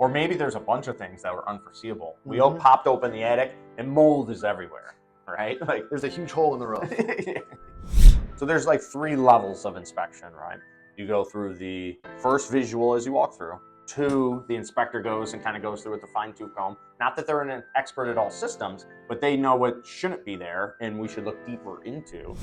Or maybe there's a bunch of things that were unforeseeable. We all popped open the attic and mold is everywhere, right? Like there's a huge hole in the roof. So there's like 3 levels of inspection, right? You go through the first visual as you walk through. 2, the inspector goes and kind of goes through with a fine-tooth comb. Not that they're an expert at all systems, but they know what shouldn't be there and we should look deeper into.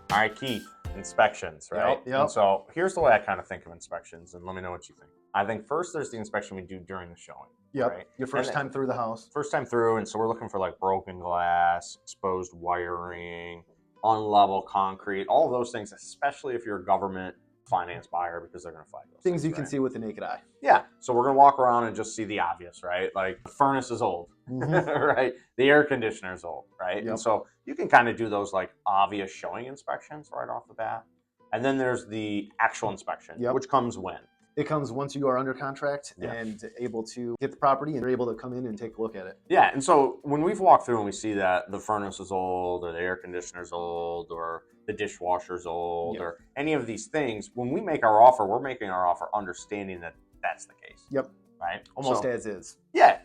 All right, Keith, inspections, right? Yep. And so here's the way I kind of think of inspections, and let me know what you think. I think first there's the inspection we do during the showing. Yep. Right? Your first time through the house. First time through, and so we're looking for like broken glass, exposed wiring, unlevel concrete, all of those things, especially if you're a government finance buyer, because they're going to flag those things you right? can see with the naked eye. Yeah. So we're going to walk around and just see the obvious, right? Like the furnace is old, right? The air conditioner is old, right? Yep. And so you can kind of do those like obvious showing inspections right off the bat. And then there's the actual inspection, which comes when? It comes once you are under contract and able to get the property and you're able to come in and take a look at it. Yeah, and so when we've walked through and we see that the furnace is old or the air conditioner's old or the dishwasher's old or any of these things, when we make our offer, we're making our offer understanding that that's the case. Yep. Right? Almost as is. Yeah,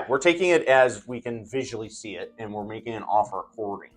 we're taking it as we can visually see it and we're making an offer accordingly,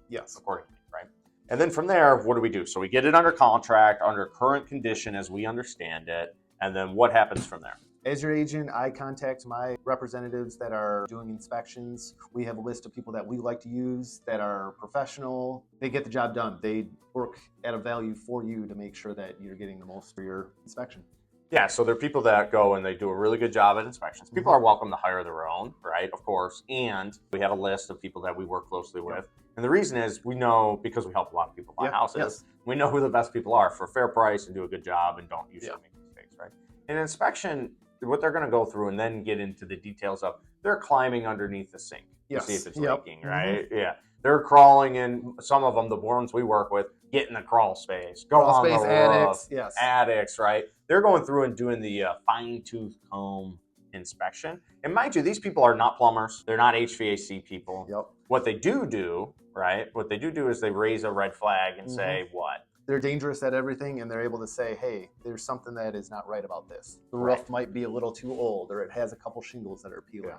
right? And then from there, what do we do? So we get it under contract, under current condition as we understand it. And then what happens from there? As your agent, I contact my representatives that are doing inspections. We have a list of people that we like to use that are professional. They get the job done. They work at a value for you to make sure that you're getting the most for your inspection. Yeah, so there are people that go and they do a really good job at inspections. People are welcome to hire their own, right? Of course. And we have a list of people that we work closely with. And the reason is we know, because we help a lot of people buy houses, we know who the best people are for a fair price and do a good job and don't usually make mistakes, right? In inspection, what they're going to go through and then get into the details of, they're climbing underneath the sink to see if it's leaking, right? Yeah. They're crawling in, some of them, the ones we work with, get in the crawl space, go on the roof, attics, right? They're going through and doing the fine-tooth comb inspection. And mind you, these people are not plumbers. They're not HVAC people. What they do, right? What they do is they raise a red flag and say, what? They're dangerous at everything, and they're able to say, hey, there's something that is not right about this. The roof might be a little too old, or it has a couple shingles that are peeling.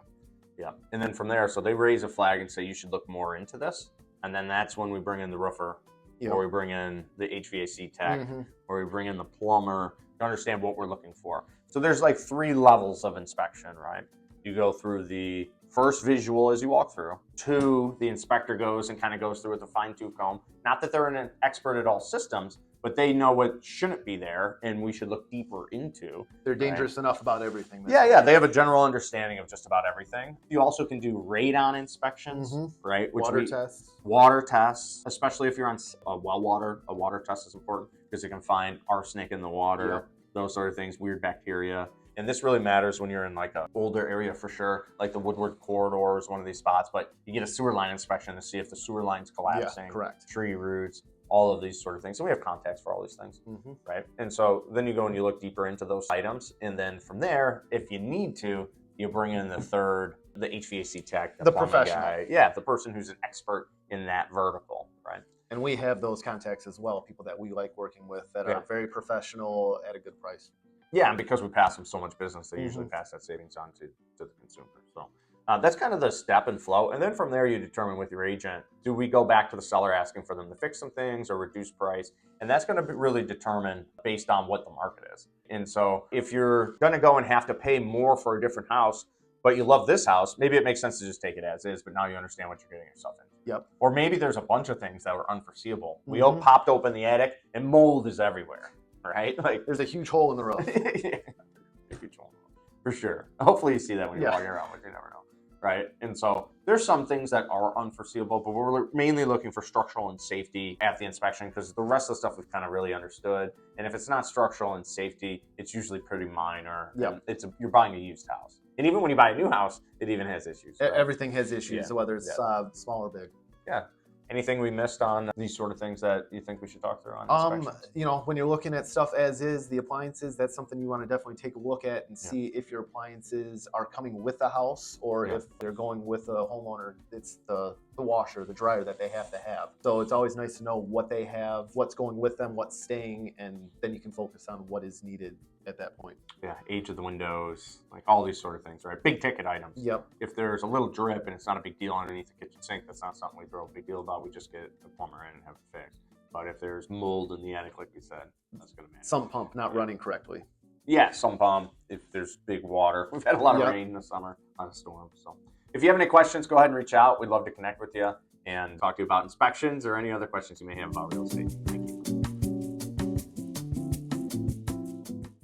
Yeah. And then from there, so they raise a flag and say, you should look more into this. And then that's when we bring in the roofer, or we bring in the HVAC tech, or we bring in the plumber to understand what we're looking for. So there's like 3 levels of inspection, right? You go through the first visual as you walk through. 2, the inspector goes and kind of goes through with a fine-tooth comb. Not that they're an expert at all systems, but they know what shouldn't be there and we should look deeper into. They're dangerous enough about everything. Yeah, they have a general understanding of just about everything. You also can do radon inspections, right? Water tests, especially if you're on well water. A water test is important because it can find arsenic in the water, those sort of things, weird bacteria. And this really matters when you're in like an older area for sure, like the Woodward corridor is one of these spots, but you get a sewer line inspection to see if the sewer line's collapsing, tree roots, all of these sort of things. So we have contacts for all these things, right? And so then you go and you look deeper into those items. And then from there, if you need to, you bring in the third, the HVAC tech, the professional guy. Yeah, the person who's an expert in that vertical, right? And we have those contacts as well, people that we like working with that are very professional at a good price. Yeah, and because we pass them so much business, they usually pass that savings on to the consumer. So that's kind of the step and flow. And then from there, you determine with your agent, do we go back to the seller asking for them to fix some things or reduce price? And that's going to be really determined based on what the market is. And so if you're going to go and have to pay more for a different house, but you love this house, maybe it makes sense to just take it as is, but now you understand what you're getting yourself into. Or maybe there's a bunch of things that were unforeseeable. We all popped open the attic and mold is everywhere. Right? Like there's a huge hole in the roof. A huge hole. For sure. Hopefully you see that when you're walking around, but you never know. Right? And so there's some things that are unforeseeable, but we're mainly looking for structural and safety at the inspection because the rest of the stuff we've kind of really understood. And if it's not structural and safety, it's usually pretty minor. You're buying a used house. And even when you buy a new house, it even has issues. Right? Everything has issues, whether it's small or big. Yeah. Anything we missed on these sort of things that you think we should talk through on inspections? You know, when you're looking at stuff as is, the appliances, that's something you want to definitely take a look at and see if your appliances are coming with the house or if they're going with the homeowner. It's the the washer, the dryer that they have to have. So it's always nice to know what they have, what's going with them, what's staying, and then you can focus on what is needed at that point. Yeah, age of the windows, like all these sort of things, right? Big ticket items. Yep. If there's a little drip and it's not a big deal underneath the kitchen sink, that's not something we throw a big deal about. We just get a plumber in and have it fixed. But if there's mold in the attic, like we said, that's going to matter. Some pump not running correctly. Yeah, some pump. If there's big water, we've had a lot of Yep. rain this summer, a lot of storms. So if you have any questions, go ahead and reach out. We'd love to connect with you and talk to you about inspections or any other questions you may have about real estate.